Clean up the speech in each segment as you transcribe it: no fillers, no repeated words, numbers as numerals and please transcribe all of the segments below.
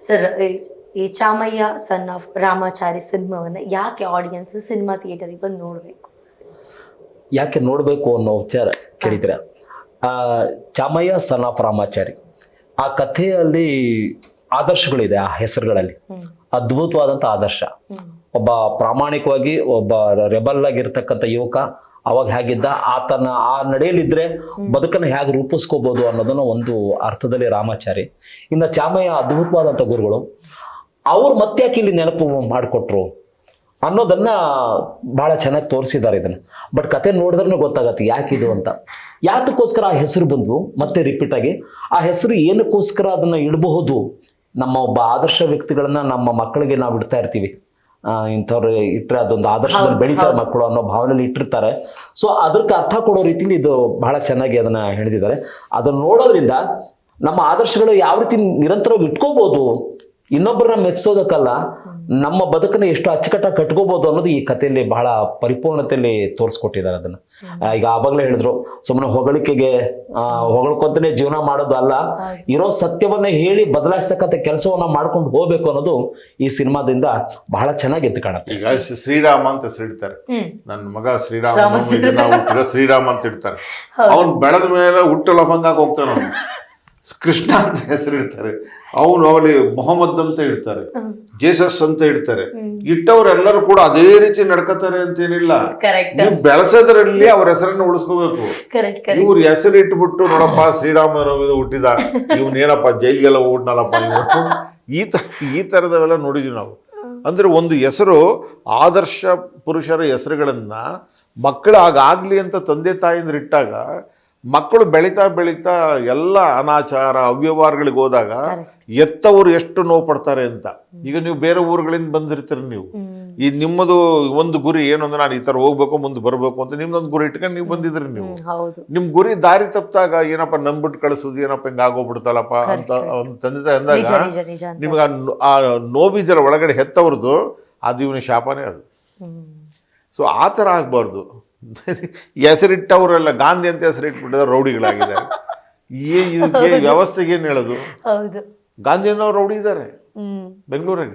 Sir, ಈ Chamayya son of Ramachari ಸಿನಿಮಾವನ್ನ ಯಾಕೆ audience cinema ಥಿಯೇಟರಿಗೆ ಬಂದು ನೋಡ್ಬೇಕು? ಯಾಕೆ ನೋಡಬೇಕು ಅನ್ನೋ ವಿಚಾರ ಕೇಳಿದ್ರೆ, ಚಾಮಯ್ಯ ಸನ್ ಆಫ್ ರಾಮಾಚಾರಿ ಆ ಕಥೆಯಲ್ಲಿ ಆದರ್ಶಗಳಿದೆ. ಆ ಹೆಸರುಗಳಲ್ಲಿ ಅದ್ಭುತವಾದಂಥ ಆದರ್ಶ. ಒಬ್ಬ ಪ್ರಾಮಾಣಿಕವಾಗಿ ಒಬ್ಬ ರೆಬಲ್ ಆಗಿರ್ತಕ್ಕಂಥ ಯುವಕ ಅವಾಗ ಹೇಗಿದ್ದ, ಆತನ ಆ ನಡೆಯಲಿದ್ರೆ ಬದುಕನ್ನು ಹೇಗೆ ರೂಪಿಸ್ಕೋಬಹುದು ಅನ್ನೋದನ್ನ ಒಂದು ಅರ್ಥದಲ್ಲಿ ರಾಮಾಚಾರಿ. ಇನ್ನು ಚಾಮಯ್ಯ ಅದ್ಭುತವಾದಂಥ ಗುರುಗಳು. ಅವ್ರು ಮತ್ತೆ ಯಾಕೆ ಇಲ್ಲಿ ನೆನಪು ಮಾಡಿಕೊಟ್ರು ಅನ್ನೋದನ್ನ ಬಹಳ ಚೆನ್ನಾಗಿ ತೋರಿಸಿದ್ದಾರೆ ಇದನ್ನ. ಬಟ್ ಕತೆ ನೋಡಿದ್ರೆ ಗೊತ್ತಾಗತ್ತೆ ಯಾಕಿದು ಅಂತ. ಯಾತಕ್ಕೋಸ್ಕರ ಆ ಹೆಸರು ಬಂದು ಮತ್ತೆ ರಿಪೀಟ್ ಆಗಿ ಆ ಹೆಸರು ಏನಕ್ಕೋಸ್ಕರ ಅದನ್ನ ಇಡಬಹುದು. ನಮ್ಮ ಒಬ್ಬ ಆದರ್ಶ ವ್ಯಕ್ತಿಗಳನ್ನ ನಮ್ಮ ಮಕ್ಕಳಿಗೆ ನಾವು ಇಡ್ತಾ ಇರ್ತೀವಿ, ಇಂಥವ್ರು ಇಟ್ಟರೆ ಅದೊಂದು ಆದರ್ಶದಲ್ಲಿ ಬೆಳೀತಾರೆ ಮಕ್ಕಳು ಅನ್ನೋ ಭಾವನೆಯಲ್ಲಿ ಇಟ್ಟಿರ್ತಾರೆ. ಸೊ ಅದಕ್ಕೆ ಅರ್ಥ ಕೊಡೋ ರೀತಿಲಿ ಇದು ಬಹಳ ಚೆನ್ನಾಗಿ ಅದನ್ನ ಹೇಳಿದ್ದಾರೆ. ಅದನ್ನ ನೋಡೋದ್ರಿಂದ ನಮ್ಮ ಆದರ್ಶಗಳು ಯಾವ ರೀತಿ ನಿರಂತರವಾಗಿ ಇಟ್ಕೋಬಹುದು, ಇನ್ನೊಬ್ಬರನ್ನ ಮೆಚ್ಚೋದಕ್ಕಲ್ಲ, ನಮ್ಮ ಬದುಕನ್ನ ಎಷ್ಟು ಅಚ್ಚುಕಟ್ಟಾಗಿ ಕಟ್ಕೋಬಹುದು ಅನ್ನೋದು ಈ ಕಥೆಯಲ್ಲಿ ಬಹಳ ಪರಿಪೂರ್ಣತೆಯಲ್ಲಿ ತೋರಿಸ್ಕೊಟ್ಟಿದ್ದಾರೆ ಅದನ್ನ. ಈಗ ಆವಾಗಲೇ ಹೇಳಿದ್ರು, ಸುಮ್ಮನೆ ಹೊಗಳಿಕೆಗೆ ಹೊಗಳ್ಕೊಂತಾನೆ ಜೀವನ ಮಾಡೋದು ಅಲ್ಲ, ಇರೋ ಸತ್ಯವನ್ನ ಹೇಳಿ ಬದಲಾಯಿಸ್ತಕ್ಕಂಥ ಕೆಲಸವನ್ನ ಮಾಡ್ಕೊಂಡು ಹೋಗ್ಬೇಕು ಅನ್ನೋದು ಈ ಸಿನಿಮಾದಿಂದ ಬಹಳ ಚೆನ್ನಾಗಿ ಎದ್ದು ಕಾಣುತ್ತೆ. ಈಗ ಶ್ರೀರಾಮ ಅಂತ ಹೆಸರಿಡ್ತಾರೆ, ನನ್ನ ಮಗ ಶ್ರೀರಾಮ ಶ್ರೀರಾಮ ಅಂತ ಇಡ್ತಾರೆ. ಅವನ್ ಬೆಳೆದ ಮೇಲೆ ಹುಟ್ಟು ಲಫಂಗಾಗಿ ಹೋಗ್ತಾನ, ಕೃಷ್ಣ ಅಂತ ಹೆಸರಿಡ್ತಾರೆ. ಅವನು ಅವಳಿ ಮೊಹಮ್ಮದ್ ಅಂತ ಇಡ್ತಾರೆ, ಜೇಸಸ್ ಅಂತ ಇಡ್ತಾರೆ. ಇಟ್ಟವರೆಲ್ಲರೂ ಕೂಡ ಅದೇ ರೀತಿ ನಡ್ಕೋತಾರೆ ಅಂತೇನಿಲ್ಲ. ನೀವು ಬೆಳೆಸೋದ್ರಲ್ಲಿ ಅವ್ರ ಹೆಸರನ್ನು ಉಳಿಸ್ಕೋಬೇಕು. ಇವ್ರ ಹೆಸರು ಇಟ್ಬಿಟ್ಟು ನೋಡಪ್ಪ ಶ್ರೀರಾಮ ಹುಟ್ಟಿದ, ಇವನೇನಪ್ಪ ಜೈಲಿಗೆಲ್ಲ ಓಡ್ನಲ್ಲಪ್ಪ, ಈ ತರದವೆಲ್ಲ ನೋಡಿದ್ವಿ ನಾವು. ಅಂದ್ರೆ ಒಂದು ಹೆಸರು, ಆದರ್ಶ ಪುರುಷರ ಹೆಸರುಗಳನ್ನ ಮಕ್ಕಳು ಆಗಾಗ್ಲಿ ಅಂತ ತಂದೆ ತಾಯಿಂದ ಇಟ್ಟಾಗ ಮಕ್ಕಳು ಬೆಳೀತಾ ಬೆಳೀತಾ ಎಲ್ಲ ಅನಾಚಾರ ಅವ್ಯವಹಾರಗಳಿಗೆ ಹೋದಾಗ ಎತ್ತವರು ಎಷ್ಟು ನೋವು ಪಡ್ತಾರೆ ಅಂತ. ಈಗ ನೀವು ಬೇರೆ ಊರುಗಳಿಂದ ಬಂದಿರ್ತೀರಿ, ನೀವು ಈ ನಿಮ್ಮದು ಒಂದು ಗುರಿ ಏನು ಅಂದ್ರೆ ನಾನು ಈ ತರ ಹೋಗ್ಬೇಕು, ಮುಂದೆ ಬರಬೇಕು ಅಂತ ನಿಮ್ದೊಂದು ಗುರಿ ಇಟ್ಕೊಂಡು ನೀವು ಬಂದಿದ್ರಿ. ನೀವು ನಿಮ್ ಗುರಿ ದಾರಿ ತಪ್ಪಿದಾಗ ಏನಪ್ಪ ನಂಬಿಟ್ಟು ಕಳಿಸೋದು, ಏನಪ್ಪ ಹಿಂಗ ಆಗೋಗ್ಬಿಡ್ತಲ್ಲಪ್ಪ ಅಂತ ಒಂದು ತಂದೆ ತಾಯಿ ಅಂದಾಗ ನಿಮ್ಗೆ ಆ ನೋವಿದರ ಒಳಗಡೆ ಹೆತ್ತವ್ರದ್ದು ಅದು ಇವನ ಶಾಪನೇ ಅದು. ಸೊ ಆ ಥರ ಆಗ್ಬಾರ್ದು. ಹೆಸರಿಟ್ಟವರೆಲ್ಲ ಗಾಂಧಿ ಅಂತ ಹೆಸರಿಟ್ಬಿಟ್ಟಿದ್ದಾರೆ, ರೌಡಿಗಳಾಗಿದ್ದಾರೆ. ಇದಕ್ಕೆ ವ್ಯವಸ್ಥೆಗೆ ಏನ್ ಹೇಳೋದು? ಗಾಂಧಿ ಅನ್ನೋರು ರೌಡಿ ಇದ್ದಾರೆ ಬೆಂಗಳೂರಿಗೆ.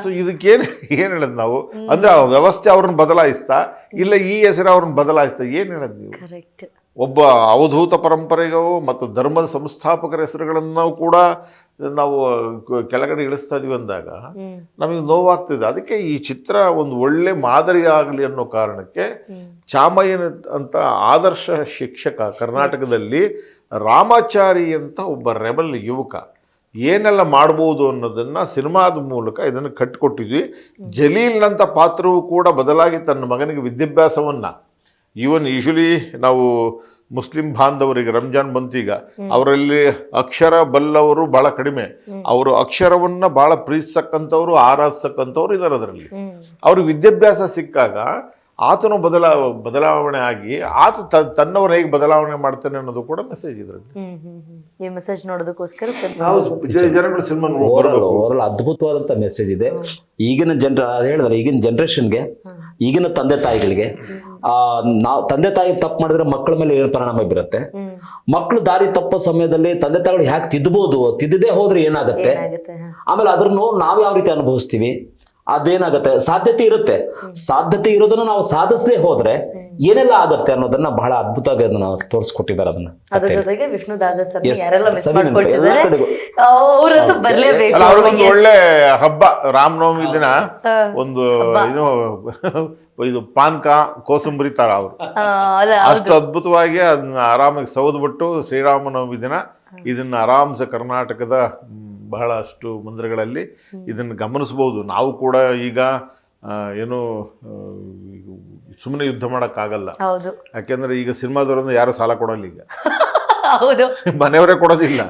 ಸೊ ಇದಕ್ಕೇನ್ ಏನ್ ಹೇಳದ್ ನಾವು ಅಂದ್ರೆ ಆ ವ್ಯವಸ್ಥೆ ಅವ್ರನ್ನ ಬದಲಾಯಿಸ್ತಾ ಇಲ್ಲ ಈ ಹೆಸರು ಅವ್ರನ್ನ ಬದಲಾಯಿಸ್ತಾ ಏನ್ ಹೇಳದ್ ನೀವು? ಒಬ್ಬ ಅವಧೂತ ಪರಂಪರೆಗೂ ಮತ್ತು ಧರ್ಮದ ಸಂಸ್ಥಾಪಕರ ಹೆಸರುಗಳನ್ನು ಕೂಡ ನಾವು ಕೆಳಗಡೆ ಇಳಿಸ್ತಾ ಇದೀವಿ ಅಂದಾಗ ನಮಗೆ ನೋವಾಗ್ತಿದೆ. ಅದಕ್ಕೆ ಈ ಚಿತ್ರ ಒಂದು ಒಳ್ಳೆ ಮಾದರಿ ಆಗಲಿ ಅನ್ನೋ ಕಾರಣಕ್ಕೆ ಚಾಮಯ್ಯನ ಅಂತ ಆದರ್ಶ ಶಿಕ್ಷಕ ಕರ್ನಾಟಕದಲ್ಲಿ ರಾಮಾಚಾರಿ ಅಂತ ಒಬ್ಬ ರೆಬಲ್ ಯುವಕ ಏನೆಲ್ಲ ಮಾಡ್ಬೋದು ಅನ್ನೋದನ್ನ ಸಿನಿಮಾದ ಮೂಲಕ ಇದನ್ನು ಕಟ್ಟಿಕೊಟ್ಟಿದ್ವಿ. ಜಲೀಲ್ನಂಥ ಪಾತ್ರವೂ ಕೂಡ ಬದಲಾಗಿ ತನ್ನ ಮಗನಿಗೆ ವಿದ್ಯಾಭ್ಯಾಸವನ್ನ, ಈವನ್ ಯೂಶಲಿ ನಾವು ಮುಸ್ಲಿಂ ಬಾಂಧವರಿಗೆ ರಂಜಾನ್ ಬಂತೀಗ ಅವರಲ್ಲಿ ಅಕ್ಷರ ಬಲ್ಲವರು ಬಹಳ ಕಡಿಮೆ. ಅವರು ಅಕ್ಷರವನ್ನ ಬಹಳ ಪ್ರೀತಿಸಕ್ಕಂಥವ್ರು, ಆರಾಧಿಸಕ್ಕಂಥವ್ರು ಇದ್ದಾರೆ. ಅದರಲ್ಲಿ ಅವ್ರಿಗೆ ವಿದ್ಯಾಭ್ಯಾಸ ಸಿಕ್ಕಾಗ ಆತನು ಬದಲಾವಣೆ ಆಗಿ ಆತ ತನ್ನವರು ಹೇಗೆ ಬದಲಾವಣೆ ಮಾಡ್ತಾನೆ ಅನ್ನೋದು ಕೂಡ ಮೆಸೇಜ್ ಇದ್ರಲ್ಲಿ. ಈ ಮೆಸೇಜ್ ನೋಡೋದಕ್ಕೋಸ್ಕರ ಜನಗಳು ಸಿನಿಮಾ ಓವರಾಲ್ ಅದ್ಭುತವಾದಂತ ಮೆಸೇಜ್ ಇದೆ. ಈಗಿನ ಹೇಳಿದ್ರೆ ಈಗಿನ ಜನರೇಷನ್ಗೆ, ಈಗಿನ ತಂದೆ ತಾಯಿಗಳಿಗೆ, ನಾವು ತಂದೆ ತಾಯಿ ತಪ್ಪು ಮಾಡಿದ್ರೆ ಮಕ್ಕಳ ಮೇಲೆ ಏನು ಪರಿಣಾಮ ಬೀರುತ್ತೆ, ಮಕ್ಕಳು ದಾರಿ ತಪ್ಪೋ ಸಮಯದಲ್ಲಿ ತಂದೆ ತಾಯಿಗಳು ಹ್ಯಾಕ್ ತಿದ್ದಬಹುದು, ತಿದ್ದದೇ ಹೋದ್ರೆ ಏನಾಗುತ್ತೆ, ಆಮೇಲೆ ಅದ್ರನ್ನು ನಾವ್ ಯಾವ ರೀತಿ ಅನುಭವಿಸ್ತೀವಿ, ಅದೇನಾಗತ್ತೆ, ಸಾಧ್ಯತೆ ಇರುತ್ತೆ. ಸಾಧ್ಯತೆ ಇರೋದನ್ನ ನಾವು ಸಾಧಿಸದೆ ಹೋದ್ರೆ ಏನೆಲ್ಲ ಆಗತ್ತೆ ಅನ್ನೋದನ್ನ ಬಹಳ ಅದ್ಭುತವಾಗಿ ಅದನ್ನ ತೋರಿಸ್ಕೊಟ್ಟಿದ್ದಾರೆ. ಅದನ್ನ ಅದ್ರ ಜೊತೆಗೆ ವಿಷ್ಣು ದಾದ ಸರ್ ಯಾರೆಲ್ಲ ಮಿಸ್ ಮಾಡ್ಕೊಳ್ತಿದ್ದಾರೆ ಅವರಂತೂ ಬರ್ಲೇಬೇಕು. ಅವ್ರಿಗೊಂದು ಒಳ್ಳೆ ಹಬ್ಬ ರಾಮನವಮಿ ದಿನ ಒಂದು ಇದು ಪಾನ್ಕ ಕೋಸಂಬರಿ ತರ ಅವರು ಅಷ್ಟು ಅದ್ಭುತವಾಗಿ ಅದನ್ನ ಆರಾಮಾಗಿ ಸೌದ್ಬಿಟ್ಟು ಶ್ರೀರಾಮನವಮಿ ದಿನ ಇದನ್ನ ಆರಾಮ್ಸೆ ಕರ್ನಾಟಕದ ಬಹಳಷ್ಟು ಮಂದಿರಗಳಲ್ಲಿ ಇದನ್ನು ಗಮನಿಸ್ಬೋದು. ನಾವು ಕೂಡ ಈಗ ಏನು ಸುಮ್ಮನೆ ಯುದ್ಧ ಮಾಡೋಕ್ಕಾಗಲ್ಲ, ಯಾಕೆಂದ್ರೆ ಈಗ ಸಿನಿಮಾದವರನ್ನು ಯಾರು ಸಾಲ ಕೊಡಲ್ಲ, ಈಗ ಮನೆಯವರೇ ಕೊಡೋದಿಲ್ಲ.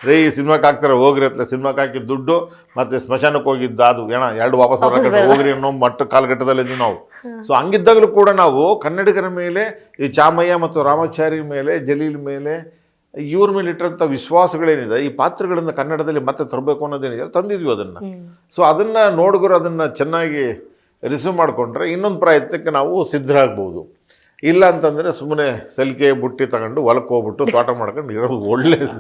ರೇ ಈ ಸಿನಿಮಾಕ್ಕೆ ಹಾಕ್ತಾರೆ ಹೋಗ್ರಿ ಅಂತ, ಸಿನಿಮಾಕ್ಕೆ ಹಾಕಿ ದುಡ್ಡು ಮತ್ತೆ ಸ್ಮಶಾನಕ್ಕೆ ಹೋಗಿದ್ದ ಅದು ಎರಡು ವಾಪಸ್ ಬರೋಕೆ ಹೋಗ್ರಿ ಅನ್ನೋ ಮಟ್ಟ ಕಾಲಘಟ್ಟದಲ್ಲಿದ್ದು ನಾವು. ಸೊ ಹಂಗಿದ್ದಾಗಲೂ ಕೂಡ ನಾವು ಕನ್ನಡಿಗರ ಮೇಲೆ, ಈ ಚಾಮಯ್ಯ ಮತ್ತು ರಾಮಾಚಾರಿ ಮೇಲೆ, ಜಲೀಲ್ ಮೇಲೆ, ಇವ್ರ ಮೇಲೆ ಇಟ್ಟಿರೋಂಥ ವಿಶ್ವಾಸಗಳೇನಿದೆ, ಈ ಪಾತ್ರಗಳನ್ನ ಕನ್ನಡದಲ್ಲಿ ಮತ್ತೆ ತರಬೇಕು ಅನ್ನೋದೇನಿದೆ ತಂದಿದ್ವಿ ಅದನ್ನ. ಸೊ ಅದನ್ನ ನೋಡಿದ್ರು ಅದನ್ನ ಚೆನ್ನಾಗಿ ರಿಸೀವ್ ಮಾಡಿಕೊಂಡ್ರೆ ಇನ್ನೊಂದು ಪ್ರಯತ್ನಕ್ಕೆ ನಾವು ಸಿದ್ಧರಾಗ್ಬೋದು. ಇಲ್ಲ ಅಂತಂದರೆ ಸುಮ್ಮನೆ ಸಲಿಕೆ ಬುಟ್ಟಿ ತಗೊಂಡು ಹೊಲಕ್ಕೆ ಹೋಗ್ಬಿಟ್ಟು ತೋಟ ಮಾಡ್ಕೊಂಡು ಇರೋದು ಒಳ್ಳೆಯದು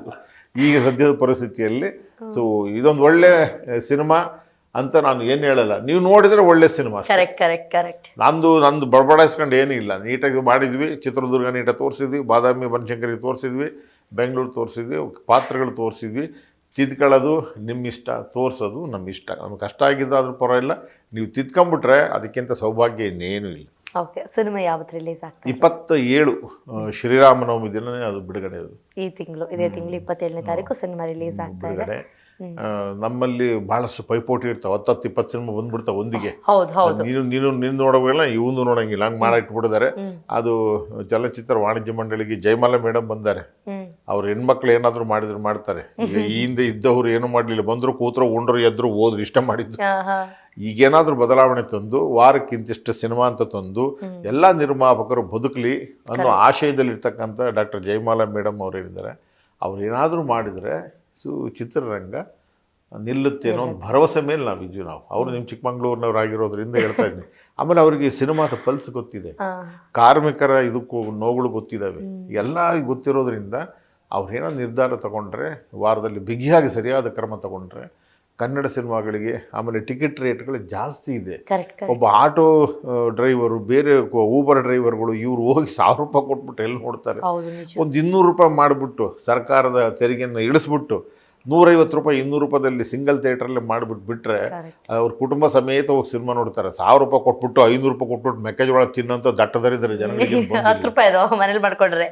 ಈಗ ಸದ್ಯದ ಪರಿಸ್ಥಿತಿಯಲ್ಲಿ. ಸೊ ಇದೊಂದು ಒಳ್ಳೆ ಸಿನಿಮಾ ಅಂತ ನಾನು ಏನು ಹೇಳಲ್ಲ, ನೀವು ನೋಡಿದರೆ ಒಳ್ಳೆ ಸಿನಿಮಾ. ಕರೆಕ್ಟ್. ನಂದು ಬಡಬಡಿಸ್ಕೊಂಡು ಏನೂ ಇಲ್ಲ, ನೀಟಾಗಿ ಮಾಡಿದ್ವಿ. ಚಿತ್ರದುರ್ಗ ನೀಟಾಗಿ ತೋರಿಸಿದ್ವಿ, ಬಾದಾಮಿ ಬನಶಂಕರಿಗೆ ತೋರಿಸಿದ್ವಿ, ಬೆಂಗಳೂರು ತೋರಿಸಿದ್ವಿ, ಪಾತ್ರಗಳು ತೋರಿಸಿದ್ವಿ. ತಿದ್ಕೊಳ್ಳೋದು ನಿಮ್ಮ ಇಷ್ಟ, ತೋರಿಸೋದು ನಮ್ಮ ಇಷ್ಟ. ನಮ್ಗೆ ಕಷ್ಟ ಆಗಿದ್ದಾದ್ರೂ ಪರವಾಗಿಲ್ಲ, ನೀವು ತಿದ್ಕೊಂಬಿಟ್ರೆ ಅದಕ್ಕಿಂತ ಸೌಭಾಗ್ಯ ಇನ್ನೇನು ಇಲ್ಲ. ಓಕೆ, ಸಿನಿಮಾ ಯಾವತ್ತು ರಿಲೀಸ್ ಆಗ್ತದೆ? 27 ಶ್ರೀರಾಮನವಮಿ ದಿನನೇ ಅದು ಬಿಡುಗಡೆ. ಅದು ಇದೇ ತಿಂಗಳು 27ನೇ ತಾರೀಕು ಸಿನಿಮಾ ರಿಲೀಸ್ ಆಗ್ತಾ ಇದೆ. ಬಿಡುಗಡೆ. ನಮ್ಮಲ್ಲಿ ಬಹಳಷ್ಟು ಪೈಪೋಟಿ ಇರ್ತಾವೆ, 10-20 ಸಿನಿಮಾ ಬಂದ್ಬಿಡ್ತಾವೆ ಒಂದಿಗೆ. ಹೌದು. ನೀನು ನೋಡೋಲ್ಲ, ಇವನು ನೋಡಂಗಿಲ್ಲ, ಹಂಗೆ ಮಾಡಿಟ್ಬಿಟ್ಟಿದ್ದಾರೆ. ಅದು ಚಲನಚಿತ್ರ ವಾಣಿಜ್ಯ ಮಂಡಳಿಗೆ ಜಯಮಾಲ ಮೇಡಮ್ ಬಂದಾರೆ. ಅವ್ರ ಹೆಣ್ಮಕ್ಳು ಏನಾದ್ರು ಮಾಡಿದ್ರು ಮಾಡ್ತಾರೆ. ಈಗ ಈ ಹಿಂದೆ ಇದ್ದವ್ರು ಏನು ಮಾಡಲಿಲ್ಲ, ಬಂದ್ರು ಕೂತ್ರು ಉಂಡ್ರು ಎದ್ರು ಹೋದ್ರು ಇಷ್ಟ ಮಾಡಿದ್ರು. ಈಗೇನಾದ್ರೂ ಬದಲಾವಣೆ ತಂದು ವಾರಕ್ಕಿಂತಿಷ್ಟು ಸಿನಿಮಾ ಅಂತ ತಂದು ಎಲ್ಲ ನಿರ್ಮಾಪಕರು ಬದುಕಲಿ ಅನ್ನೋ ಆಶಯದಲ್ಲಿರ್ತಕ್ಕಂಥ ಡಾಕ್ಟರ್ ಜಯಮಾಲಾ ಮೇಡಮ್ ಅವ್ರು ಹೇಳಿದ್ದಾರೆ. ಅವ್ರು ಏನಾದರೂ ಮಾಡಿದರೆ ಚಿತ್ರರಂಗ ನಿಲ್ಲುತ್ತೆ ಅನ್ನೋ ಒಂದು ಭರವಸೆ ಮೇಲೆ ನಾವಿದ್ವಿ. ಅವರು ನಿಮ್ಮ ಚಿಕ್ಕಮಂಗ್ಳೂರಿನವ್ರು ಆಗಿರೋದ್ರಿಂದ ಹೇಳ್ತಾ ಇದ್ದೀನಿ. ಆಮೇಲೆ ಅವರಿಗೆ ಸಿನಿಮಾದ ಪಲ್ಸ್ ಗೊತ್ತಿದೆ, ಕಾರ್ಮಿಕರ ಇದಕ್ಕೂ ನೋವುಗಳು ಗೊತ್ತಿದ್ದಾವೆ, ಎಲ್ಲ ಗೊತ್ತಿರೋದ್ರಿಂದ ಅವ್ರೇನೋ ನಿರ್ಧಾರ ತಗೊಂಡ್ರೆ, ವಾರದಲ್ಲಿ ಬಿಗಿಯಾಗಿ ಸರಿಯಾದ ಕ್ರಮ ತಗೊಂಡ್ರೆ ಕನ್ನಡ ಸಿನಿಮಾಗಳಿಗೆ. ಆಮೇಲೆ ಟಿಕೆಟ್ ರೇಟ್ಗಳು ಜಾಸ್ತಿ ಇದೆ. ಒಬ್ಬ ಆಟೋ ಡ್ರೈವರು, ಬೇರೆ ಊಬರ್ ಡ್ರೈವರ್ಗಳು ಇವ್ರು ಹೋಗಿ 1000 ರೂಪಾಯಿ ಕೊಟ್ಬಿಟ್ಟು ಎಲ್ಲಿ ನೋಡ್ತಾರೆ? ಒಂದು 200 ರೂಪಾಯಿ ಮಾಡಿಬಿಟ್ಟು ಸರ್ಕಾರದ ತೆರಿಗೆಯನ್ನು ಇಳಿಸ್ಬಿಟ್ಟು 150 ರೂಪಾಯಿ 200 ರೂಪಾಯಿದಲ್ಲಿ ಸಿಂಗಲ್ ಥಿಯೇಟ್ರಲ್ಲಿ ಮಾಡಿಬಿಟ್ಟು ಬಿಟ್ಟರೆ ಅವ್ರ ಕುಟುಂಬ ಸಮೇತ ಹೋಗಿ ಸಿನಿಮಾ ನೋಡ್ತಾರೆ. 1000 ರೂಪಾಯಿ ಕೊಟ್ಬಿಟ್ಟು 500 ರೂಪಾಯಿ ಕೊಟ್ಬಿಟ್ಟು ಮೆಕ್ಕೆಜೋಳ ತಿನ್ನೋಂಥ ದಟ್ಟದರಿದ್ದಾರೆ ಜನಗಳಿಗೆ. 10 ರೂಪಾಯಿ ಮನೇಲಿ ಮಾಡ್ಕೊಂಡ್ರೆ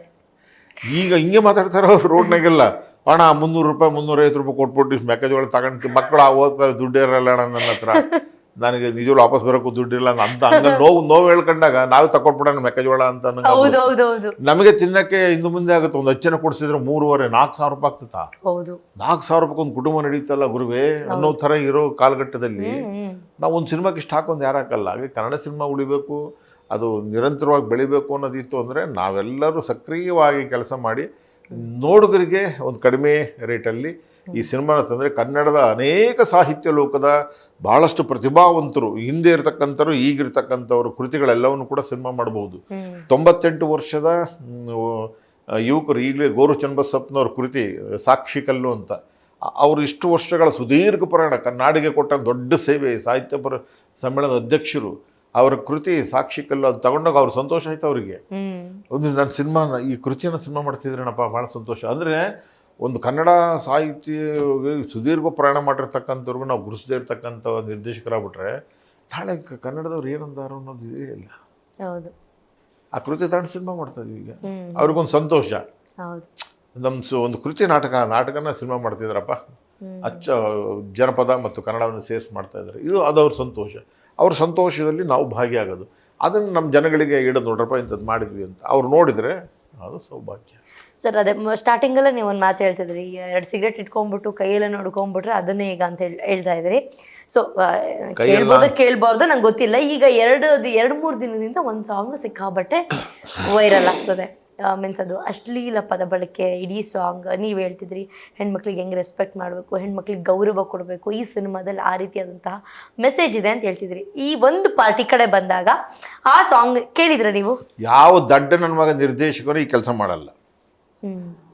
ಈಗ ಹಿಂಗೆ ಮಾತಾಡ್ತಾರೆ ಅವ್ರು ರೋಡ್ನಾಗೆಲ್ಲ. ಅಣ್ಣ 300 ರೂಪಾಯಿ 350 ರೂಪಾಯಿ ಕೊಟ್ಬಿಟ್ಟು ಮೆಕ್ಕೆಜೋಳ ತಗೊಂಡು ಮಕ್ಕಳು ಓದ್ತಾರೆ, ದುಡ್ಡು ಇರಲ್ಲ ಅಣ್ಣ ನನ್ನ ಹತ್ರ, ನನಗೆ ನಿಜವೂ ವಾಪಸ್ ಬರೋಕ್ಕೂ ದುಡ್ಡಿಲ್ಲ ಅಂತ ಹಂಗ ನೋವು ಹೇಳ್ಕೊಂಡಾಗ ನಾವು ತಗೊಟ್ಬಿಡೋಣ ಮೆಕ್ಕೆಜೋಳ ಅಂತ. ನಮಗೆ ತಿನ್ನಕ್ಕೆ ಇಂದು ಮುಂದೆ ಆಗುತ್ತೆ. ಒಂದು ಅಚ್ಚನ ಕೊಡಿಸಿದ್ರೆ 3,500-4,000 ರೂಪಾಯಿ ಆಗ್ತತಾ? 4,000 ರೂಪಾಯಿ ಒಂದು ಕುಟುಂಬ ನಡೀತಲ್ಲ ಗುರುವೇ ಅನ್ನೋ ಥರ ಇರೋ ಕಾಲಘಟ್ಟದಲ್ಲಿ ನಾವು ಒಂದು ಸಿನಿಮಾಕ್ಕೆ ಇಷ್ಟ ಹಾಕೊಂಡು ಯಾರು ಹಾಕಲ್ಲ. ಹಾಗೆ ಕನ್ನಡ ಸಿನಿಮಾ ಉಳಿಬೇಕು, ಅದು ನಿರಂತರವಾಗಿ ಬೆಳಿಬೇಕು ಅನ್ನೋದಿತ್ತು ಅಂದರೆ ನಾವೆಲ್ಲರೂ ಸಕ್ರಿಯವಾಗಿ ಕೆಲಸ ಮಾಡಿ ನೋಡುಗರಿಗೆ ಒಂದು ಕಡಿಮೆ ರೇಟಲ್ಲಿ ಈ ಸಿನಿಮಾನ ತಂದರೆ ಕನ್ನಡದ ಅನೇಕ ಸಾಹಿತ್ಯ ಲೋಕದ ಭಾಳಷ್ಟು ಪ್ರತಿಭಾವಂತರು, ಹಿಂದೆ ಇರತಕ್ಕಂಥವ್ರು ಈಗಿರ್ತಕ್ಕಂಥವ್ರು ಕೃತಿಗಳೆಲ್ಲವನ್ನು ಕೂಡ ಸಿನಿಮಾ ಮಾಡಬಹುದು. 98 ವರ್ಷದ ಯುವಕರು ಈಗಲೇ ಗೌರವ್ ಚನ್ನಬಸಪ್ಪನವ್ರ ಕೃತಿ ಸಾಕ್ಷಿ ಕಲ್ಲು ಅಂತ, ಅವರು ಇಷ್ಟು ವರ್ಷಗಳ ಸುದೀರ್ಘ ಪ್ರಯಾಣ, ಕನ್ನಡಿಗೆ ಕೊಟ್ಟ ದೊಡ್ಡ ಸೇವೆ, ಸಾಹಿತ್ಯ ಸಮ್ಮೇಳನದ ಅಧ್ಯಕ್ಷರು, ಅವರ ಕೃತಿ ಸಾಕ್ಷಿ ಕಲ್ಲು ಅದು ತಗೊಂಡಾಗ ಅವ್ರು ಸಂತೋಷ ಆಯ್ತು ಅವರಿಗೆ. ಒಂದು ನಾನು ಸಿನಿಮಾನ ಈ ಕೃತಿಯನ್ನು ಸಿನಿಮಾ ಮಾಡ್ತಿದ್ರೇನಪ್ಪ, ಭಾಳ ಸಂತೋಷ. ಅಂದರೆ ಒಂದು ಕನ್ನಡ ಸಾಹಿತ್ಯ ಸುದೀರ್ಘ ಪ್ರಯಾಣ ಮಾಡಿರ್ತಕ್ಕಂಥವ್ರಿಗೂ ನಾವು ಗುರುಸದೇ ಇರ್ತಕ್ಕಂಥ ನಿರ್ದೇಶಕರಾಗ್ಬಿಟ್ರೆ ನಾಳೆ ಕನ್ನಡದವ್ರು ಏನಂದಾರೋ ಅನ್ನೋದು ಇದೇ ಇಲ್ಲ. ಆ ಕೃತಿ ತಗೊಂಡು ಸಿನಿಮಾ ಮಾಡ್ತಾ ಇದೀವಿ. ಈಗ ಅವ್ರಿಗೊಂದು ಸಂತೋಷ, ನಮ್ಮ ಒಂದು ಕೃತಿ ನಾಟಕನ ಸಿನಿಮಾ ಮಾಡ್ತಿದ್ದಾರಪ್ಪ, ಜನಪದ ಮತ್ತು ಕನ್ನಡವನ್ನು ಸೇರಿಸಿ ಮಾಡ್ತಾ ಇದ್ದಾರೆ, ಅದು ಅವ್ರ ಸಂತೋಷ. ಅವ್ರ ಸಂತೋಷದಲ್ಲಿ ನಾವು ಭಾಗಿಯಾಗೋದು, ಅದನ್ನು ನಮ್ಮ ಜನಗಳಿಗೆ ಇಡೋದು. ನೋಡ್ರಪ್ಪ ಇಂಥದ್ದು ಮಾಡಿದ್ವಿ ಅಂತ ಅವ್ರು ನೋಡಿದರೆ ಅದು ಸೌಭಾಗ್ಯ. ಸರ್, ಅದೇ ಸ್ಟಾರ್ಟಿಂಗಲ್ಲೇ ನೀವು ಒಂದು ಮಾತು ಹೇಳ್ತಿದ್ರಿ, 2 ಸಿಗರೇಟ್ ಇಟ್ಕೊಂಡ್ಬಿಟ್ಟು ಕೈಯೆಲ್ಲ ನೋಡ್ಕೊಂಡ್ಬಿಟ್ರೆ ಅದನ್ನೇ ಈಗ ಅಂತ ಹೇಳ್ತಾ ಇದ್ರಿ. ಸೊ ಕೇಳ್ಬಾರ್ದು ನಂಗೆ ಗೊತ್ತಿಲ್ಲ. ಈಗ 2-3 ದಿನದಿಂದ ಒಂದು ಸಾಂಗ್ ಸಿಕ್ಕಾಬಟ್ಟೆ ವೈರಲ್ ಆಗ್ತದೆ. ಮೀನ್ಸ್ ಅದು ಅಶ್ಲೀಲ ಪದ ಬಳಕೆ, ಇಡೀ ಸಾಂಗ್. ನೀವು ಹೇಳ್ತಿದ್ರಿ ಹೆಣ್ಮಕ್ಳಿಗೆ ಹೆಂಗೆ ರೆಸ್ಪೆಕ್ಟ್ ಮಾಡಬೇಕು, ಹೆಣ್ಮಕ್ಳಿಗೆ ಗೌರವ ಕೊಡಬೇಕು, ಈ ಸಿನಿಮಾದಲ್ಲಿ ಆ ರೀತಿಯಾದಂತಹ ಮೆಸೇಜ್ ಇದೆ ಅಂತ ಹೇಳ್ತಿದ್ರಿ. ಈ ಒಂದು ಪಾರ್ಟಿ ಕಡೆ ಬಂದಾಗ ಆ ಸಾಂಗ್ ಕೇಳಿದ್ರೆ ನೀವು? ಯಾವ ದಡ್ಡ ನನ್ನ ಮಗ ನಿರ್ದೇಶಕರು ಈ ಕೆಲಸ ಮಾಡಲ್ಲ,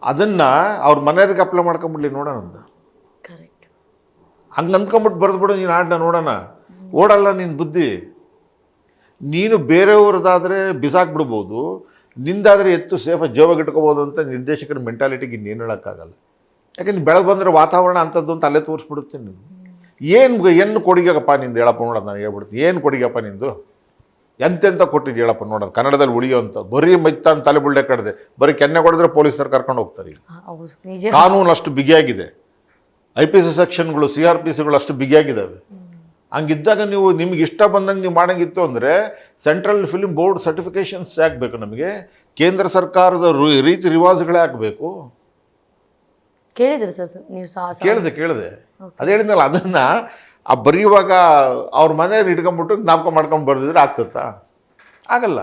ಅದನ್ನ ಅವ್ರ ಮನೆಯವ್ರಿಗೆ ಅಪ್ಲೈ ಮಾಡ್ಕೊಂಬಿಡ್ಲಿ ನೋಡೋಣ ಅಂತ. ಕರೆಕ್ಟ್. ಹಂಗೆ ಅಂದ್ಕೊಂಬಿಟ್ಟು ಬರೆದ್ಬಿಡು ನೀನು ಹಾಡನ್ನ ನೋಡೋಣ. ಓಡಲ್ಲ ನಿನ್ನ ಬುದ್ಧಿ. ನೀನು ಬೇರೆಯವ್ರದ್ದಾದರೆ ಬಿಸಾಕ್ಬಿಡ್ಬೋದು, ನಿಂದಾದರೆ ಎತ್ತು ಸೇಫಾಗಿ ಜೋಬಾಗಿ ಇಟ್ಕೋಬೋದು ಅಂತ ನಿರ್ದೇಶಕರ ಮೆಂಟಾಲಿಟಿಗೆ ಇನ್ನೇನು ಹೇಳೋಕ್ಕಾಗಲ್ಲ. ಯಾಕೆಂದ್ರೆ ಬೆಳೆದು ಬಂದರೆ ವಾತಾವರಣ ಅಂಥದ್ದು ಅಂತ ಅಲ್ಲೇ ತೋರಿಸ್ಬಿಡುತ್ತೆ. ನೀನು ಏನು ಕೊಡುಗೆಗಪ್ಪ ನಿಂದು ಹೇಳಪ್ಪ ನೋಡೋದು. ನಾನು ಹೇಳ್ಬಿಡ್ತೀನಿ, ಏನು ಕೊಡುಗೆಪ್ಪ ನಿಂದು, ಎಂತೆಂತ ಕೊಟ್ಟಿದ್ದು ಹೇಳಪ್ಪ ನೋಡೋದು. ಕನ್ನಡದಲ್ಲಿ ಉಳಿಯೋಂಥ ಬರೀ ಮೈತಾನ್ ತಲೆ ಬುಳ್ಳೆ ಕಡ್ದೆ, ಬರೀ ಕೆನ್ನೆ ಕೊಡಿದ್ರೆ ಪೊಲೀಸರು ಕರ್ಕೊಂಡು ಹೋಗ್ತಾರೆ. ಈಗ ಕಾನೂನು ಅಷ್ಟು ಬಿಗಿಯಾಗಿದೆ, IPC ಸೆಕ್ಷನ್ಗಳು CRPCಗಳು ಅಷ್ಟು ಬಿಗಿಯಾಗಿದ್ದಾವೆ. ಹಂಗಿದ್ದಾಗ ನೀವು ನಿಮ್ಗೆ ಇಷ್ಟ ಬಂದಂಗೆ ನೀವು ಮಾಡೋಂಗಿತ್ತು ಅಂದರೆ ಸೆಂಟ್ರಲ್ ಫಿಲ್ಮ್ ಬೋರ್ಡ್ ಸರ್ಟಿಫಿಕೇಷನ್ಸ್ ಯಾಕೆ ಬೇಕು ನಮಗೆ? ಕೇಂದ್ರ ಸರ್ಕಾರದ ರೀತಿ ರಿವಾಜ್ಗಳೇ ಆಗಬೇಕು. ಕೇಳಿದ್ರಿ ಸರ್ ನೀವು? ಕೇಳಿದೆ. ಅದು ಹೇಳಿದ್ನಲ್ಲ, ಅದನ್ನು ಬರೆಯುವಾಗ ಅವ್ರ ಮನೆಯಲ್ಲಿ ಇಟ್ಕೊಂಡ್ಬಿಟ್ಟು ಜ್ಞಾಪಕ ಮಾಡ್ಕೊಂಡು ಬರೆದಿದ್ರೆ ಆಗ್ತತ್ತಾ? ಆಗಲ್ಲ,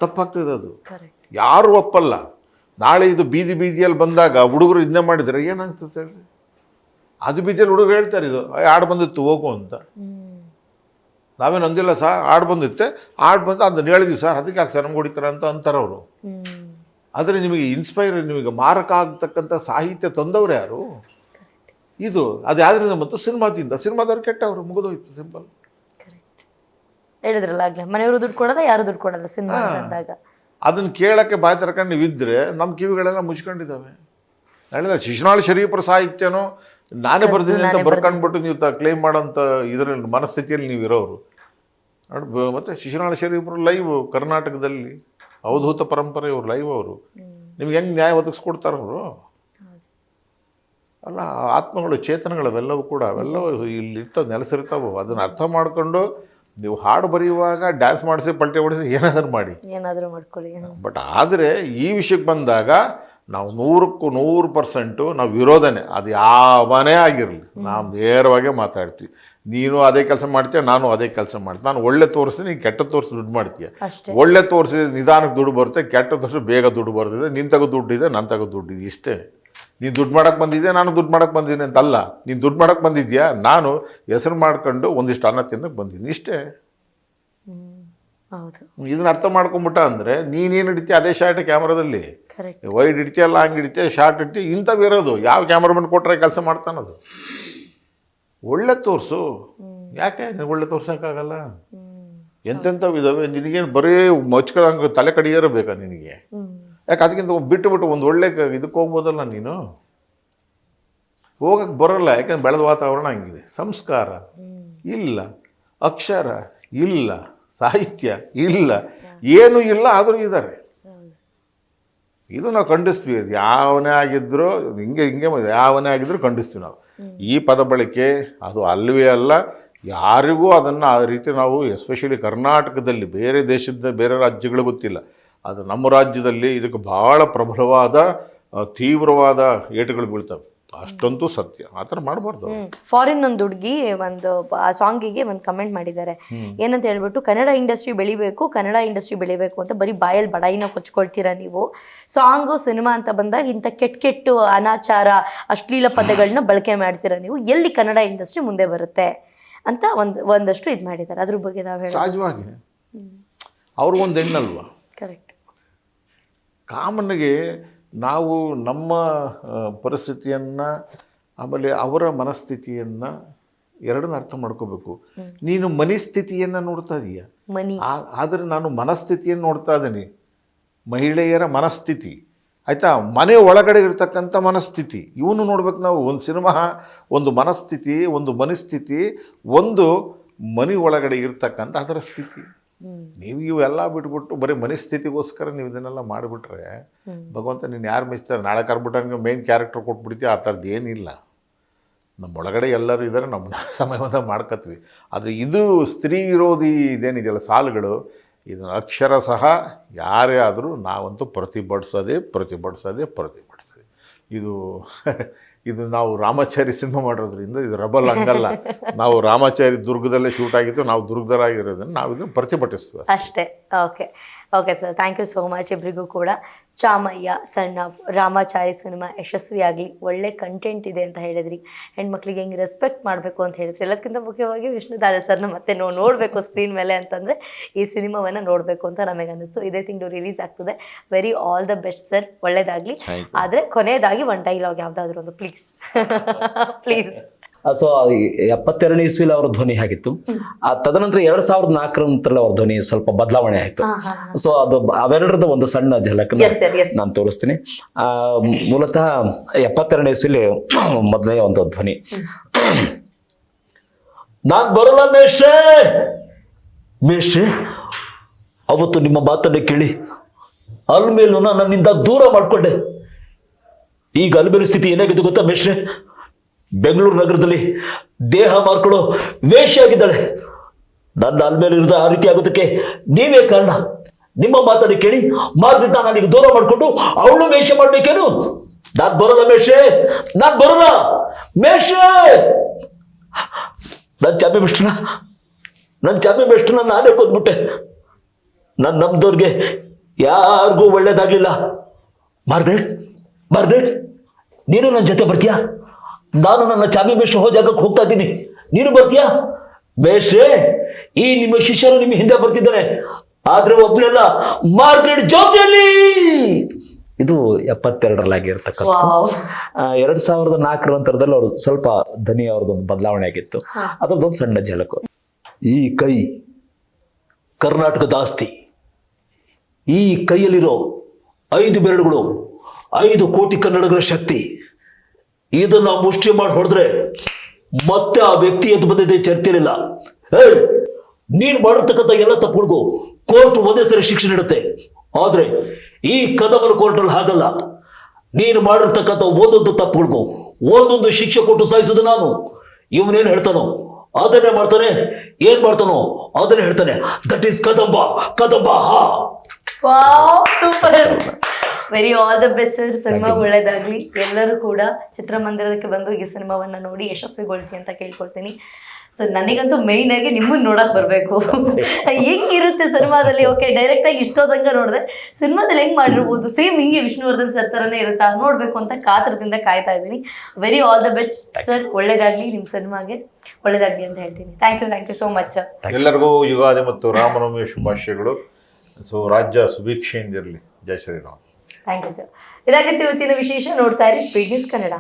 ತಪ್ಪಾಗ್ತದೆ. ಅದು ಯಾರು ಒಪ್ಪಲ್ಲ. ನಾಳೆ ಇದು ಬೀದಿಯಲ್ಲಿ ಬಂದಾಗ ಹುಡುಗರು ಇದನ್ನೇ ಮಾಡಿದರೆ ಏನಾಗ್ತದೆ ಹೇಳ್ರಿ? ಅದು ಬೀದಿಯಲ್ಲಿ ಹುಡುಗರು ಹೇಳ್ತಾರೆ ಇದು ಹಾಡು ಬಂದಿತ್ತು ಹೋಗು ಅಂತ. ನಾವೇನು ಅಂದಿಲ್ಲ ಸರ್, ಹಾಡು ಬಂದಿತ್ತೆ, ಹಾಡು ಬಂದು ಅದನ್ನ ಹೇಳಿದ್ವಿ ಸರ್, ಅದಕ್ಕೆ ಯಾಕೆ ಸರ್ ನಮ್ಗೆ ಹೊಡಿತಾರೆ ಅಂತ ಅಂತಾರೆ ಅವರು. ಆದರೆ ನಿಮಗೆ ಇನ್ಸ್ಪೈರ್, ನಿಮಗೆ ಮಾರಕ ಆಗ್ತಕ್ಕಂಥ ಸಾಹಿತ್ಯ ತಂದವ್ರು ಯಾರು? ಇದು ಅದು ಯಾವ್ದ್ರಿಂದ ಬಂತು? ಸಿನಿಮಾದಿಂದ. ಸಿನಿಮಾದವ್ರು ಕೆಟ್ಟವರು, ಮುಗಿದೋಯ್ತು, ಸಿಂಪಲ್. ಹೇಳಿದ್ರಲ್ಲ ಆಗ್ಲೇ, ಮನೆಯವರು ದುಡ್ಡು ಕೊಡೋದ, ಯಾರು ದುಡ್ಡು ಕೊಡೋದ ಸಿನಿಮಾ ಅಂದಾಗ. ಅದನ್ನ ಕೇಳಕ್ಕೆ ಬಾಯಿ ತರ್ಕೊಂಡು ನೀವಿದ್ರೆ ನಮ್ಮ ಕಿವಿಗಳೆಲ್ಲ ಮುಚ್ಕೊಂಡಿದ್ದಾವೆ. ಹೇಳಿದ ಶಿಶುನಾಳ ಶರೀಫರ ಸಾಹಿತ್ಯನೋ ನಾನೇ ಬರ್ತೀನಿ ಅಂತ ಬರ್ಕೊಂಡ್ಬಿಟ್ಟು ನೀವು ಕ್ಲೇಮ್ ಮಾಡೋಂಥ ಇದರಲ್ಲಿ ಮನಸ್ಥಿತಿಯಲ್ಲಿ ನೀವು ಇರೋರು. ಮತ್ತು ಶಿಶುನಾಳ ಶರೀಫರು ಲೈವ್ ಕರ್ನಾಟಕದಲ್ಲಿ ಅವಧೂತ ಪರಂಪರೆ, ಇವರು ಲೈವ್. ಅವರು ನಿಮ್ಗೆ ಹೆಂಗೆ ನ್ಯಾಯ ಒದಗಿಸ್ಕೊಡ್ತಾರೆ ಅವರು? ಅಲ್ಲ, ಆತ್ಮಗಳು, ಚೇತನಗಳವೆಲ್ಲವೂ ಕೂಡ ಅವೆಲ್ಲವೂ ಇಲ್ಲಿರ್ತಾವೆ, ನೆಲೆಸಿರ್ತಾವೆ. ಅದನ್ನು ಅರ್ಥ ಮಾಡಿಕೊಂಡು ನೀವು ಹಾಡು ಬರೆಯುವಾಗ ಡ್ಯಾನ್ಸ್ ಮಾಡಿಸಿ, ಪಲ್ಟೆ ಹೊಡಿಸಿ, ಏನಾದರೂ ಮಾಡಿ, ಏನಾದರೂ ಮಾಡ್ಕೊಳ್ಳಿ. ಬಟ್ ಆದರೆ ಈ ವಿಷಯಕ್ಕೆ ಬಂದಾಗ ನಾವು 100ಕ್ಕೆ 100% ನಾವು ವಿರೋಧನೆ. ಅದು ಯಾವನೇ ಆಗಿರಲಿ, ನಾವು ನೇರವಾಗೇ ಮಾತಾಡ್ತೀವಿ. ನೀನು ಅದೇ ಕೆಲಸ ಮಾಡ್ತೀಯ, ನಾನು ಅದೇ ಕೆಲಸ ಮಾಡ್ತೀನಿ. ನಾನು ಒಳ್ಳೆ ತೋರಿಸ್ತೀನಿ, ನೀನು ಕೆಟ್ಟ ತೋರಿಸಿ ದುಡ್ಡು ಮಾಡ್ತೀಯ. ಒಳ್ಳೆ ತೋರಿಸಿ ನಿಧಾನಕ್ಕೆ ದುಡ್ಡು ಬರುತ್ತೆ, ಕೆಟ್ಟ ತೋರಿಸಿ ಬೇಗ ದುಡ್ಡು ಬರ್ತಿದೆ. ನಿನ್ನ ತಗೋ ದುಡ್ಡಿದೆ, ನನ್ನ ತಗೋ ದುಡ್ಡಿದೆ, ಇಷ್ಟೇ. ನೀನು ದುಡ್ಡು ಮಾಡೋಕ್ಕೆ ಬಂದಿದ್ದೆ, ನಾನು ದುಡ್ಡು ಮಾಡೋಕ್ಕೆ ಬಂದಿದ್ದೀನಿ ಅಂತಲ್ಲ. ನೀನು ದುಡ್ಡು ಮಾಡೋಕ್ಕೆ ಬಂದಿದ್ಯಾ, ನಾನು ಹೆಸರು ಮಾಡ್ಕೊಂಡು ಒಂದಿಷ್ಟು ಅನ್ನ ತಿನ್ನಕ್ಕೆ ಬಂದಿದ್ದೀನಿ, ಇಷ್ಟೇ. ಇದನ್ನ ಅರ್ಥ ಮಾಡ್ಕೊಂಬಿಟ್ಟ ಅಂದರೆ ನೀನೇನು ಹಿಡಿತೀಯ ಅದೇ ಶಾರ್ಟ್ ಕ್ಯಾಮ್ರಾದಲ್ಲಿ. ವೈಡ್ ಹಿಡಿತೀಯಲ್ಲ, ಹಂಗೆ ಹಿಡಿತೀಯ, ಶಾರ್ಟ್ ಹಿಡಿತೀಯ, ಇಂಥವು ಇರೋದು. ಯಾವ ಕ್ಯಾಮ್ರಾಮನ್ ಕೊಟ್ಟರೆ ಕೆಲಸ ಮಾಡ್ತಾನದು. ಒಳ್ಳೆ ತೋರಿಸು. ಯಾಕೆ ನಿನಗೆ ಒಳ್ಳೆ ತೋರ್ಸೋಕ್ಕಾಗಲ್ಲ? ಎಂತೆಂಥವು ಇದ್ದಾವೆ. ನಿನಗೇನು ಬರೀ ಮಚ್ಕೊಳ್ಳೋ ತಲೆ ಕಡಿಯಾರ ಬೇಕಾ ನಿನಗೆ? ಯಾಕೆ ಅದಕ್ಕಿಂತ ಬಿಟ್ಟು ಒಂದು ಒಳ್ಳೆ ಇದಕ್ಕೆ ಹೋಗ್ಬೋದಲ್ಲ ನೀನು? ಹೋಗಕ್ಕೆ ಬರೋಲ್ಲ. ಯಾಕಂದ್ರೆ ಬೆಳೆದ ವಾತಾವರಣ ಹಂಗಿದೆ. ಸಂಸ್ಕಾರ ಇಲ್ಲ, ಅಕ್ಷರ ಇಲ್ಲ, ಸಾಹಿತ್ಯ ಇಲ್ಲ, ಏನೂ ಇಲ್ಲ, ಆದರೂ ಇದ್ದಾರೆ. ಇದು ನಾವು ಖಂಡಿಸ್ತೀವಿ. ಅದು ಯಾವನೇ ಆಗಿದ್ದರೂ ಹಿಂಗೆ ಯಾವನೇ ಆಗಿದ್ರೂ ಖಂಡಿಸ್ತೀವಿ ನಾವು. ಈ ಪದ ಬಳಕೆ ಅದು ಅಲ್ಲವೇ ಅಲ್ಲ. ಯಾರಿಗೂ ಅದನ್ನು ಆ ರೀತಿ ನಾವು, ಎಸ್ಪೆಷಲಿ ಕರ್ನಾಟಕದಲ್ಲಿ, ಬೇರೆ ದೇಶದ ಬೇರೆ ರಾಜ್ಯಗಳು ಗೊತ್ತಿಲ್ಲ, ಅದು ನಮ್ಮ ರಾಜ್ಯದಲ್ಲಿ ಇದಕ್ಕೆ ಭಾಳ ಪ್ರಬಲವಾದ ತೀವ್ರವಾದ ಏಟುಗಳು ಬೀಳ್ತವೆ. ಅಷ್ಟಂತೂ ಸತ್ಯ. ಆ ಥರ ಮಾಡಬಾರ್ದು. ಫಾರಿನ್ ಒಂದು ಹುಡುಗಿ ಒಂದು ಆ ಸಾಂಗಿಗೆ ಒಂದು ಕಮೆಂಟ್ ಮಾಡಿದ್ದಾರೆ. ಏನಂತ ಹೇಳ್ಬಿಟ್ಟು, ಕನ್ನಡ ಇಂಡಸ್ಟ್ರಿ ಬೆಳಿಬೇಕು ಅಂತ ಬರೀ ಬಾಯಲ್ಲಿ ಬಡಾಯಿನ ಕೊಚ್ಕೊಳ್ತೀರಾ ನೀವು. ಸಾಂಗು ಸಿನಿಮಾ ಅಂತ ಬಂದಾಗ ಇಂಥ ಕೆಟ್ಟ ಅನಾಚಾರ, ಅಶ್ಲೀಲ ಪದಗಳನ್ನ ಬಳಕೆ ಮಾಡ್ತೀರಾ ನೀವು. ಎಲ್ಲಿ ಕನ್ನಡ ಇಂಡಸ್ಟ್ರಿ ಮುಂದೆ ಬರುತ್ತೆ ಅಂತ ಒಂದಷ್ಟು ಇದು ಮಾಡಿದ್ದಾರೆ. ಅದ್ರ ಬಗ್ಗೆ ನಾವು ಹೇಳಿ, ಸಹಜವಾಗಿ ಅವ್ರಿಗೊಂದು ಹೆಣ್ಣಲ್ವಾ? ಕರೆಕ್ಟ್. ಕಾಮನ್ಗೆ ನಾವು ನಮ್ಮ ಪರಿಸ್ಥಿತಿಯನ್ನು, ಆಮೇಲೆ ಅವರ ಮನಸ್ಥಿತಿಯನ್ನು ಎರಡನ್ನ ಅರ್ಥ ಮಾಡ್ಕೋಬೇಕು. ನೀನು ಮನಸ್ಥಿತಿಯನ್ನು ನೋಡ್ತಾ ಇದೀಯ, ಆದರೆ ನಾನು ಮನಸ್ಥಿತಿಯನ್ನು ನೋಡ್ತಾ ಇದ್ದೀನಿ. ಮಹಿಳೆಯರ ಮನಸ್ಥಿತಿ, ಆಯಿತಾ? ಮನೆ ಒಳಗಡೆ ಇರ್ತಕ್ಕಂಥ ಮನಸ್ಥಿತಿ ಇವನು ನೋಡ್ಬೇಕು ನಾವು. ಒಂದು ಸಿನಿಮಾ ಒಂದು ಮನಸ್ಥಿತಿ, ಒಂದು ಮನಸ್ಥಿತಿ, ಒಂದು ಮನೆ ಒಳಗಡೆ ಇರ್ತಕ್ಕಂಥ ಅದರ ಸ್ಥಿತಿ. ನೀವು ಇವೆಲ್ಲ ಬಿಟ್ಬಿಟ್ಟು ಬರೀ ಮನಸ್ಥಿತಿಗೋಸ್ಕರ ನೀವು ಇದನ್ನೆಲ್ಲ ಮಾಡಿಬಿಟ್ರೆ ಭಗವಂತ ನೀನು ಯಾರು ಮೆಚ್ತಾರೆ? ನಾಳೆ ಕರ್ಬಿಟ್ಟಂಗೆ ಮೇನ್ ಕ್ಯಾರೆಕ್ಟರ್ ಕೊಟ್ಬಿಡ್ತೀವಿ. ಆ ಥರದ್ದು ಏನಿಲ್ಲ. ನಮ್ಮೊಳಗಡೆ ಎಲ್ಲರೂ ಇದ್ದಾರೆ, ನಮ್ಮ ಸಮಯವನ್ನು ಮಾಡ್ಕೋತೀವಿ. ಆದರೆ ಇದು ಸ್ತ್ರೀ ವಿರೋಧಿ ಇದೇನಿದೆಯಲ್ಲ ಸಾಲುಗಳು, ಇದನ್ನು ಅಕ್ಷರ ಸಹ ಯಾರೇ ಆದರೂ ನಾವಂತೂ ಪ್ರತಿಭಟಿಸೋದೇ. ಇದು ನಾವು ರಾಮಾಚಾರಿ ಸಿನಿಮಾ ಮಾಡೋದ್ರಿಂದ ಇದು ರಬಲ್ ಹಂಗಲ್ಲ. ನಾವು ರಾಮಾಚಾರಿ ದುರ್ಗದಲ್ಲೇ ಶೂಟ್ ಆಗಿತ್ತು, ನಾವು ದುರ್ಗದರಾಗಿರೋದನ್ನು ನಾವು ಇದನ್ನು ಪ್ರತಿಭಟಿಸ್ತೀವಿ ಅಷ್ಟೇ. Okay sir, thank you so much ಇಬ್ಬರಿಗೂ ಕೂಡ. ಚಾಮಯ್ಯ ಸಣ್ಣ ರಾಮಾಚಾರಿ ಸಿನಿಮಾ ಯಶಸ್ವಿಯಾಗಲಿ, ಒಳ್ಳೆ ಕಂಟೆಂಟ್ ಇದೆ ಅಂತ ಹೇಳಿದ್ರಿ, ಹೆಣ್ಮಕ್ಳಿಗೆ ಹೆಂಗೆ ರೆಸ್ಪೆಕ್ಟ್ ಮಾಡಬೇಕು ಅಂತ ಹೇಳಿದ್ರಿ. ಎಲ್ಲದಕ್ಕಿಂತ ಮುಖ್ಯವಾಗಿ ವಿಷ್ಣುದಾದ ಸರ್ನ ಮತ್ತೆ ನೋಡಬೇಕು ಸ್ಕ್ರೀನ್ ಮೇಲೆ ಅಂತಂದರೆ ಈ ಸಿನಿಮಾವನ್ನು ನೋಡಬೇಕು ಅಂತ ನಮಗೆ ಅನ್ನಿಸ್ತು. ಇದೇ ತಿಂಗಳು ರಿಲೀಸ್ ಆಗ್ತದೆ. Very all the best sir, ಒಳ್ಳೇದಾಗಲಿ. ಆದರೆ ಕೊನೆಯದಾಗಿ ಒಂದು ಡೈಲಾಗ್ ಯಾವುದಾದ್ರೂ ಒಂದು ಪ್ಲೀಸ್. ಸೊ 72 ಇಸ್ವಿಲಿ ಅವ್ರ ಧ್ವನಿ ಆಗಿತ್ತು. ತದನಂತರ 2004 ನಂತರ ಅವ್ರ ಧ್ವನಿ ಸ್ವಲ್ಪ ಬದಲಾವಣೆ ಆಯ್ತು. ಸೊ ಅದು ಅವೆರಡರದ ಒಂದು ಸಣ್ಣ ಝಲಕ್ ನಾನು ತೋರಿಸ್ತೀನಿ. ಮೂಲತಃ 72 ಇಸ್ವಿಲಿ ಮೊದಲನೇ ಒಂದು ಧ್ವನಿ, ನಾನ್ ಬರಲ್ಲ ಮೇಷೆ, ಅವತ್ತು ನಿಮ್ಮ ಮಾತನ್ನು ಕೇಳಿ ಅಲ್ಮೇಲೂ ನನ್ನಿಂದ ದೂರ ಮಾಡ್ಕೊಂಡೆ. ಈಗ ಅಲ್ಮೇಲು ಸ್ಥಿತಿ ಏನಾಗಿದೆ ಗೊತ್ತಾ ಮೇಷ್ರೆ? ಬೆಂಗಳೂರು ನಗರದಲ್ಲಿ ದೇಹ ಮಾರ್ಕೊಳ್ಳೋ ವೇಷ ಆಗಿದ್ದಾಳೆ. ನನ್ನ ಅಲ್ಮೇಲೆ ಇರೋದು ಆ ರೀತಿ ಆಗೋದಕ್ಕೆ ನೀವೇ ಕಾರಣ. ನಿಮ್ಮ ಮಾತನ್ನು ಕೇಳಿ ಮಾರ್ಗದಿಂದ ನನಗೆ ದೂರ ಮಾಡಿಕೊಂಡು ಅವಳು ವೇಷ ಮಾಡ್ಬೇಕೇನು? ನಾನ್ ಬರಲ್ಲ ಮೇಷೆ, ನನ್ನ ಚಾಮಿ ಮಿಸ್ಟ್ರನ್ನ ನಾನೇ ಕೊಂದ್ಬಿಟ್ಟೆ. ನಮ್ದವ್ರಿಗೆ ಯಾರಿಗೂ ಒಳ್ಳೇದಾಗ್ಲಿಲ್ಲ. ಮಾರ್ಗ್ರೆಟ್, ನೀನು ನನ್ನ ಜೊತೆ ಬರ್ತೀಯಾ? ನಾನು ನನ್ನ ಚಾಮಿ ಮೇಷ ಜಾಗಕ್ಕೆ ಹೋಗ್ತಾ ಇದ್ದೀನಿ, ನೀನು ಬರ್ತೀಯಾ? ಮೇಷೆ, ಈ ನಿಮ್ಮ ಶಿಷ್ಯನು ನಿಮ್ಮ ಹಿಂದೆ ಬರ್ತಿದ್ದಾನೆ, ಆದ್ರೆ ಒಬ್ನೆಲ್ಲ ಮಾರ್ಕೆಟ್ ಜೊತೆಯಲ್ಲಿ. ಇದು 72ರಲ್ಲಾಗಿರ್ತಕ್ಕಂಥ 2004 ನಂತರದಲ್ಲಿ ಅವರು ಸ್ವಲ್ಪ ಧ್ವನಿ ಅವ್ರದ್ದೊಂದು ಬದಲಾವಣೆ ಆಗಿತ್ತು. ಅದರದ್ದೊಂದು ಸಣ್ಣ ಝಲಕು. ಈ ಕೈ ಕರ್ನಾಟಕದ ಆಸ್ತಿ. ಈ ಕೈಯಲ್ಲಿರೋ 5 ಬೆರಳುಗಳು 5 ಕೋಟಿ ಕನ್ನಡಿಗರ ಶಕ್ತಿ. ಇದನ್ನ ಮುಷ್ಟಿ ಮಾಡಿ ಹೊಡೆದ್ರೆ ಮತ್ತೆ ಆ ವ್ಯಕ್ತಿ ಎದ್ದು ಬಂದಿದ್ದೆ ಚರ್ಚೆಲಿಲ್ಲ. ನೀನ್ ಮಾಡಿರ್ತಕ್ಕಂಥ ಎಲ್ಲ ತಪ್ಪುಗಳಿಗೂ ಕೋರ್ಟ್ ಒಂದೇ ಸರಿ ಶಿಕ್ಷೆ ನೀಡುತ್ತೆ. ಆದ್ರೆ ಈ ಕದಮನ ಕೋರ್ಟಲ್ಲಿ ಹಾಗಲ್ಲ. ನೀನು ಮಾಡಿರ್ತಕ್ಕಂಥ ಒಂದೊಂದು ತಪ್ಪುಗಳಿಗೂ ಒಂದೊಂದು ಶಿಕ್ಷೆ ಕೊಟ್ಟು ಸಾಯಿಸೋದು ನಾನು. ಇವನೇನ್ ಹೇಳ್ತಾನೋ ಅದನ್ನೇ ಮಾಡ್ತಾನೆ, ಏನ್ ಮಾಡ್ತಾನೋ ಅದನ್ನೇ ಹೇಳ್ತಾನೆ. That is Kadamba. Kadamba. Super. Very all the best sir. Cinema ಒಳ್ಳೇದಾಗ್ಲಿ. ಎಲ್ಲರೂ ಕೂಡ ಚಿತ್ರಮಂದಿರಕ್ಕೆ ಬಂದು ಈ ಸಿನಿಮಾವನ್ನ ನೋಡಿ ಯಶಸ್ವಿಗೊಳಿಸಿ ಅಂತ ಕೇಳ್ಕೊಳ್ತೀನಿ ಸರ್. ನನಗಂತೂ ಮೇಯ್ನ್ ಆಗಿ ನಿಮ್ಮನ್ನ ನೋಡಕ್ ಬರ್ಬೇಕು. ಹೆಂಗಿರುತ್ತೆ ಸಿನಿಮಾದಲ್ಲಿ? ಓಕೆ, ಡೈರೆಕ್ಟ್ ಆಗಿ ಇಷ್ಟೋದಂಗ ನೋಡಿದೆ, ಸಿನಿಮಾದಲ್ಲಿ ಹೆಂಗ್ ಮಾಡಿರ್ಬೋದು, ಸೇಮ್ ಹಿಂಗೆ ವಿಷ್ಣುವರ್ಧನ್ ಸರ್ ತರನೇ ಇರುತ್ತಾ ನೋಡ್ಬೇಕು ಅಂತ ಕಾತರದಿಂದ ಕಾಯ್ತಾ ಇದ್ದೀನಿ. Very all the best sir. ಒಳ್ಳೇದಾಗ್ಲಿ, ನಿಮ್ಮ ಸಿನಿಮಾಗೆ ಒಳ್ಳೇದಾಗ್ಲಿ ಅಂತ ಹೇಳ್ತೀನಿ. Thank you so much sir. ಎಲ್ಲರಿಗೂ ಯುಗಾದಿ ಮತ್ತು ರಾಮನವಮಿ ಶುಭಾಶಯಗಳು. ಸೊ ರಾಜ್ಯ ಸುಭಿಕ್ಷೆಯಿಂದಿರಲಿ. ಜೈ ಶ್ರೀರಾಮ್. Thank you sir. ಇದಾಗಿತ್ತು ಇವತ್ತಿನ ವಿಶೇಷ. ನೋಡ್ತಾ ಇರಿ ಸ್ಪೀಡ್ ನ್ಯೂಸ್ ಕನ್ನಡ.